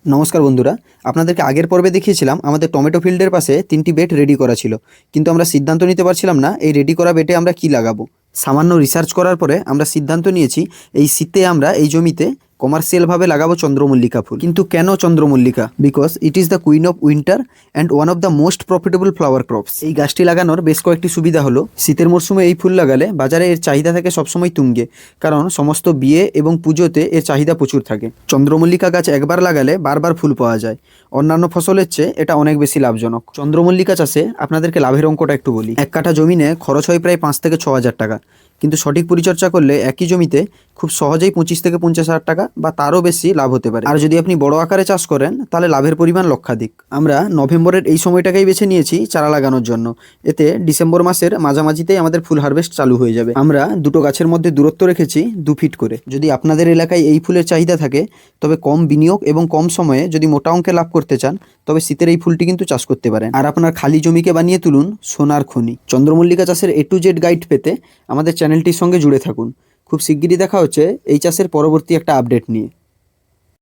নমস্কার বন্ধুরা, আপনাদেরকে আগের পর্বে দেখিয়েছিলাম আমাদের টমেটো ফিল্ডের পাশে 3টি বেড রেডি করা ছিল, কিন্তু আমরা সিদ্ধান্ত নিতে পারছিলাম না এই রেডি করা বেডে আমরা কি লাগাবো। সামান্য রিসার্চ করার পরে আমরা সিদ্ধান্ত নিয়েছি এই শীতে আমরা এই জমিতে কমার্শিয়ালভাবে লাগাবো চন্দ্রমল্লিকা ফুল। কিন্তু কেন চন্দ্রমল্লিকা? Because it is the queen of winter and one of the most profitable flower crops. এই গাছটি লাগানোর বেশ কয়েকটি সুবিধা হলো। শীতের মরশুমে এই ফুল লাগালে বাজারে এর চাহিদা থাকে সবসময় তুঙ্গে, কারণ সমস্ত বিয়ে এবং পুজোতে এর চাহিদা প্রচুর থাকে। চন্দ্রমল্লিকা গাছ একবার লাগালে বারবার ফুল পাওয়া যায়। অন্যান্য ফসলের চেয়ে এটা অনেক বেশি লাভজনক। চন্দ্রমল্লিকা চাষে আপনাদেরকে লাভের অঙ্কটা একটু বলি। 1 কাঠা জমিনে খরচ হয় প্রায় 5 থেকে 6 হাজার টাকা, কিন্তু সঠিক পরিচর্যা করলে একই জমিতে খুব সহজেই 25 থেকে 50 হাজার টাকা বা তারও বেশি লাভ হতে পারে। আর যদি আপনি বড় আকারে চাষ করেন তাহলে লাভের পরিমাণ লক্ষাধিক। আমরা নভেম্বরের এই সময়টাকেই বেছে নিয়েছি চারা লাগানোর জন্য। এতে ডিসেম্বর মাসের মাঝামাঝিতেই আমাদের ফুল হারভেস্ট চালু হয়ে যাবে। আমরা দুটো গাছের মধ্যে দূরত্ব রেখেছি 2 ফিট করে। যদি আপনাদের এলাকায় এই ফুলের চাহিদা থাকে, তবে কম বিনিয়োগ এবং কম সময়ে যদি মোটা অঙ্কে লাভ করতে চান, তবে শীতের এই ফুলটি কিন্তু চাষ করতে পারেন। আর আপনার খালি জমিকে বানিয়ে তুলুন সোনার খনি। চন্দ্রমল্লিকা চাষের A to Z গাইড পেতে আমাদের চ্যানেলটির সঙ্গে জুড়ে থাকুন। খুব শিগগিরই দেখা হচ্ছে এই চাষের পরবর্তী একটা আপডেট নিয়ে।